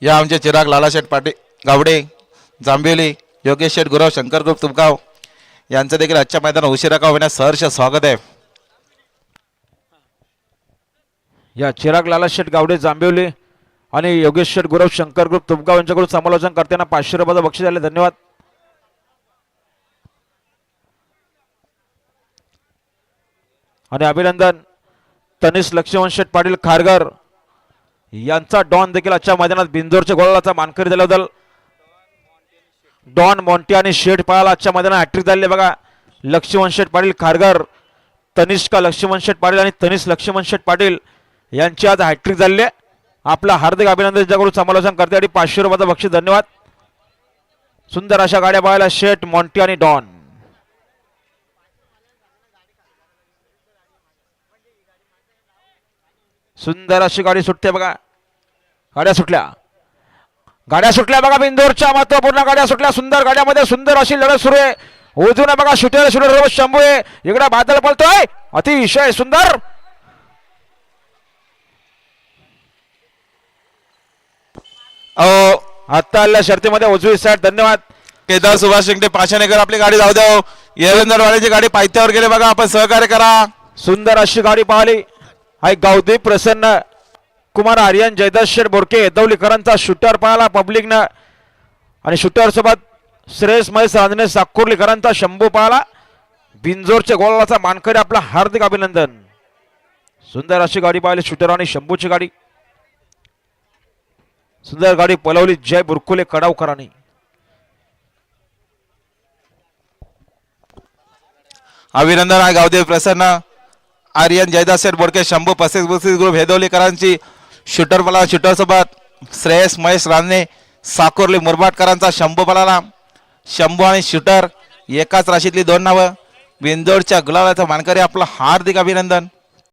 या आमचे चिराग लालाशेठ पाटील गावडे जांभिवली, योगेश शेठ गुरव शंकर ग्रुप तुमगाव यांचं देखील आजच्या मैदानात उशिरा का होण्यास सहर्ष स्वागत आहे. या चिराग लालाशेठ गावडे जांभिवली आणि योगेश शेठ गुरव शंकर ग्रुप तुमगाव यांच्याकडून समालोचन करताना 500 रुपयाचं बक्षीस आले. धन्यवाद. आणि अभिनंदन तनिष लक्ष्मण शेठ पाटील खारघर यांचा डॉन देखील आजच्या मैदानात बिंजोरच्या गोलाचा मानकरी झाल्याबद्दल. डॉन मॉन्टी आणि शेठ पाळाला आजच्या मैदानात हॅट्रिक झाली बघा. लक्ष्मण शेठ पाटील खारघर, तनिष्का लक्ष्मण शेठ पाटील आणि तनिष लक्ष्मण शेठ पाटील यांची आज हॅट्रिक झाली. आपला हार्दिक अभिनंदन. यांच्याकडून समालोचन करते आणि 500 रुपयाचं बक्षीस. धन्यवाद. सुंदर अशा गाड्या पाहायला शेठ, मॉन्टी आणि डॉन. सुंदर अशी गाडी सुटते बघा. गाड्या सुटल्या बघा. बिंदोरच्या महत्वपूर्ण गाड्या सुटल्या. सुंदर गाड्यामध्ये सुंदर अशी लढत सुरू आहे. उजून बघा शूटर शंभू आहे. इकडे बादल पळतोय. अतिशय सुंदर. आता आलेल्या शर्तीमध्ये उजवी साईड. धन्यवाद. केदार सुभाष शिंगटे पाषाणेकर आपली गाडी जाऊ द्या. येरंदरवाडीची गाडी पायथ्यावर गेले बघा. आपण सहकार्य करा. सुंदर अशी गाडी पाहिली. हाय गावदीप प्रसन्न कुमार आर्यन जयदश शेठ बोरके दौलीकरांचा शूटर पाहिला पब्लिकनं. आणि शूटर सोबत श्रेयस महेश रांजणे साकुर्लीकरांचा शंभू पाहिला. बिंजोरच्या गोलाचा मानकरी आपला हार्दिक अभिनंदन. सुंदर अशी गाडी पाहिली शूटर आणि शंभूची गाडी. सुंदर गाडी पलवली जय बुरकुले कडावकरांनी. अभिनंदन आहे गावदेव प्रसन्न आर्यन जयदास शेठ बोडके शंभू 35 ग्रुप हेदवलीकरांची शूटर पला. शूटर सोबत श्रेयस महेश रांजणे साकोर्ली मुरबाटकरांचा शंभू पलाला. शंभू आणि शूटर एकाच राशीतली दोन नावं. बिंजोरच्या गुलालाचा मानकरी आपला हार्दिक अभिनंदन.